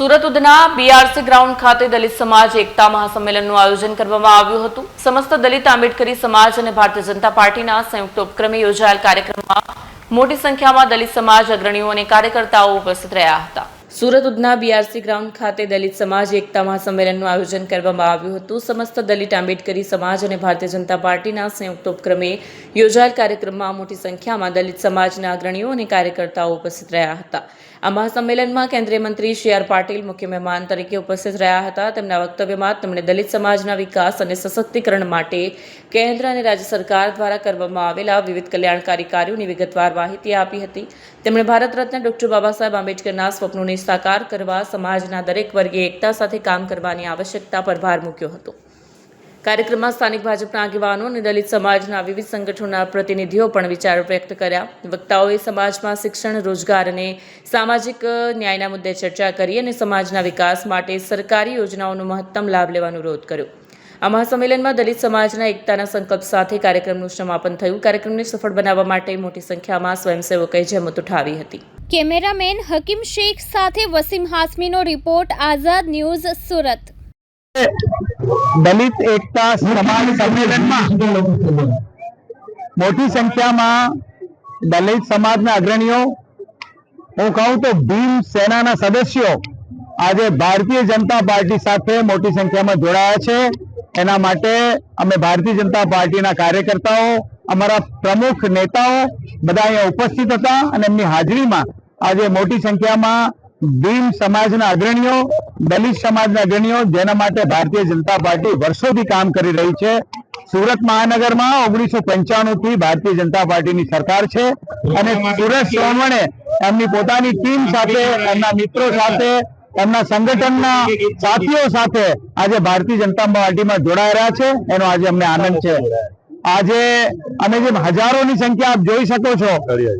Surat Udhna BRC ground ખાતે દલિત સમાજ એકતા મહાસંમેલનનું આયોજન કરવામાં આવ્યું હતું। સમસ્ત દલિત આંબેડકરી સમાજ અને ભારતીય જનતા પાર્ટીના સંયુક્ત ઉપક્રમે યોજાયેલ કાર્યક્રમમાં મોટી સંખ્યામાં દલિત સમાજ અગ્રણીઓ અને કાર્યકર્તાઓ ઉપસ્થિત રહ્યા હતા। સુરત ઉધના બીઆરસી ગ્રાઉન્ડ ખાતે દલિત સમાજ એકતા મહાસંમેલનનું આયોજન કરવામાં આવ્યું હતું। સમસ્ત દલિત આંબેડકરી સમાજ અને ભારતીય જનતા પાર્ટીના સંયુક્ત ઉપક્રમે યોજાયેલ કાર્યક્રમમાં મોટી સંખ્યામાં દલિત સમાજના અગ્રણીઓ અને કાર્યકર્તાઓ ઉપસ્થિત રહ્યા હતા। આ મહાસંમેલનમાં કેન્દ્રીય મંત્રી સી.આર. પાટીલ મુખ્ય મહેમાન તરીકે ઉપસ્થિત રહ્યા હતા। તેમના વક્તવ્યમાં તેમણે દલિત સમાજના વિકાસ અને સશક્તિકરણ માટે કેન્દ્ર અને રાજ્ય સરકાર દ્વારા કરવામાં આવેલા વિવિધ કલ્યાણકારી કાર્યોની વિગતવાર માહિતી આપી હતી। તેમણે ભારત રત્ન ડોક્ટર બાબા સાહેબ આંબેડકરના સ્વપ્નોને સાકાર કરવા સમાજના દરેક વર્ગે એકતા સાથે કામ કરવાની આવશ્યકતા પર ભાર મૂક્યો હતો। કાર્યક્રમમાં સ્થાનિક ભાજપના આગેવાનો અને દલિત સમાજના વિવિધ સંગઠનોના પ્રતિનિધિઓ પણ વિચારો વ્યક્ત કર્યા। વક્તાઓએ સમાજમાં શિક્ષણ, રોજગાર અને સામાજિક ન્યાયના મુદ્દે ચર્ચા કરી અને સમાજના વિકાસ માટે સરકારી યોજનાઓનો મહત્તમ લાભ લેવાનો અનુરોધ કર્યો। આ મહાસંમેલનમાં દલિત સમાજના એકતાના સંકલ્પ સાથે કાર્યક્રમનું સમાપન થયું। કાર્યક્રમને સફળ બનાવવા માટે મોટી સંખ્યામાં સ્વયંસેવકોએ જહેમત ઉઠાવી હતી। કેમેરામેન હકીમ શેખ સાથે વસીમ હાસમીનો રિપોર્ટ, આઝાદ ન્યૂઝ, સુરત। દલિત એકતા સમાજ સંમેલનમાં મોટી સંખ્યામાં દલિત સમાજના અગ્રણીઓ, હું કહું તો ભીમ સેનાના સદસ્યો આજે ભારતીય જનતા પાર્ટી સાથે મોટી સંખ્યામાં જોડાયા છે। એના માટે અમે ભારતીય જનતા પાર્ટીના કાર્યકર્તાઓ, અમારા પ્રમુખ નેતાઓ બધા અહીંયા ઉપસ્થિત હતા અને એમની હાજરીમાં આજે મોટી સંખ્યામાં ભીમ સમાજના અગ્રણીઓ, દલિત સમાજના અગ્રણીઓ, જેના માટે ભારતીય જનતા પાર્ટી વર્ષોથી કામ કરી રહી છે। સુરત મહાનગરમાં 1995 થી ભારતીય જનતા પાર્ટીની સરકાર છે અને સુરેશ સોમણે એમની પોતાની ટીમ સાથે, એમના મિત્રો સાથે, એમના સંગઠનના સાથીઓ સાથે આજે ભારતીય જનતા પાર્ટીમાં જોડાઈ રહ્યા છે। એનો આજે અમને આનંદ છે। આજે અમે જે હજારોની સંખ્યા આપ જોઈ શકો છો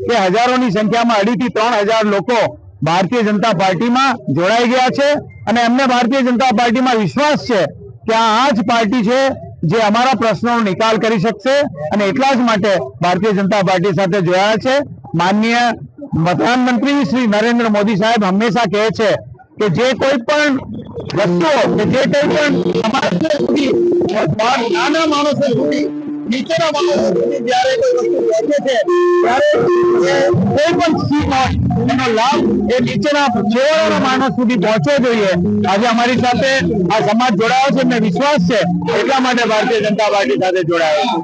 કે હજારોની સંખ્યામાં 2,500 થી 3,000 લોકો ભારતીય જનતા પાર્ટીમાં જોડાઈ ગયા છે અને એમને ભારતીય જનતા પાર્ટીમાં વિશ્વાસ છે કે આ જ પાર્ટી છે જે અમારા પ્રશ્નોનો નિકાલ કરી શકશે અને એટલા જ માટે ભારતીય જનતા પાર્ટી સાથે જોડાયા છે। માનનીય પ્રધાનમંત્રી શ્રી નરેન્દ્ર મોદી સાહેબ હંમેશા કહે છે કે જે કોઈ પણ વસ્તુઓ કે જે કોઈ પણ સમાજ સુધી, નાના માણસો સુધી, નીચેના માણસો સુધી જ્યારે કોઈ વસ્તુ પહોંચે છે ત્યારે કોઈ પણ સ્કીમ હોય એનો લાભ એ નીચેના છેવાડાના માણસ સુધી પહોંચવો જોઈએ। આજે અમારી સાથે આ સમાજ જોડાયો છે, એમને વિશ્વાસ છે, એટલા માટે ભારતીય જનતા પાર્ટી સાથે જોડાયા।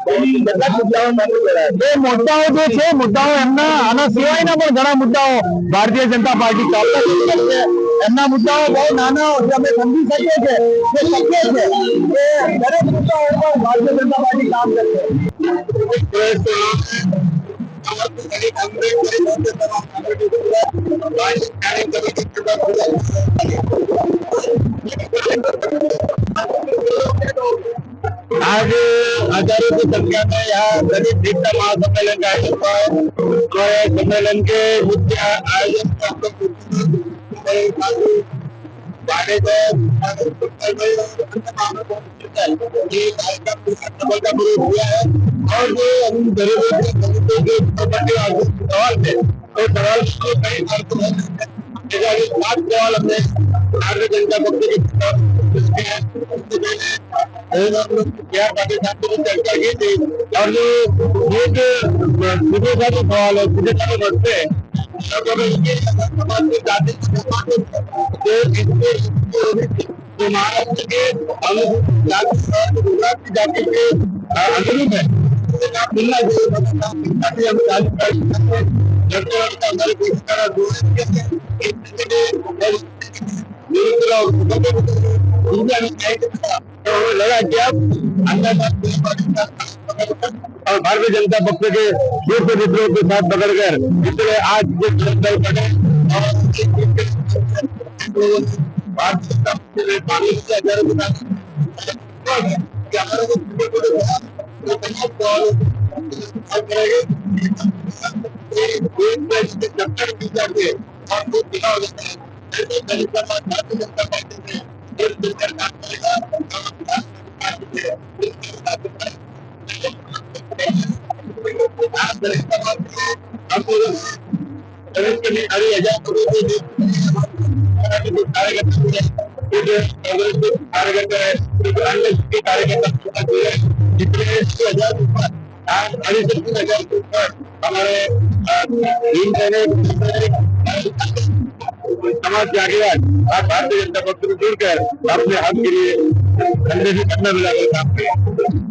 એ મુદ્દાઓ જે છે, મુદ્દાઓ એમના આના સિવાયના પણ ઘણા મુદ્દાઓ ભારતીય જનતા પાર્ટી ચોક્કસ કરશે। એમના મુદ્દાઓ બહુ નાના હોય, અમે સમજી શકીએ છીએ કે શક્ય છે કે દરેક મુદ્દાઓ પર ભારતીય જનતા પાર્ટી કામ કરશે। आज हजारों की संख्या में यहाँ दलित एकता महासम्मेलन का आयोजन हुआ है और सम्मेलन के मुख्य आयोजन सफलतापूर्वक हुआ है। और जो गरीबों के सवाल थे तो सवाल को कई सवाल हमने भारतीय जनता पक्ष के चर्चा की थी और जो सीधे साधे सवाल है, सीधे साधे बढ़ते हैं महाराष्ट्र के गुजरात की जाति के अनुरूप है मिलना लगा कि आप और भारतीय जनता पक्ष के शीर्ष नेताओं के साथ पकड़कर इसलिए आज ये दल बने और भारतीय जनता पक्ष पार्टी के कार्यकर्ता कुछ कांग्रेस के कार्यकर्ता है, कुछ अन्य के कार्यकर्ता जितने 20,000 आज 3,500 के ऊपर हमारे समाज के आगे भारतीय जनता पक्ष में जुड़कर अपने हक के लिए कंधे से कंधा मिलाकर काम किया।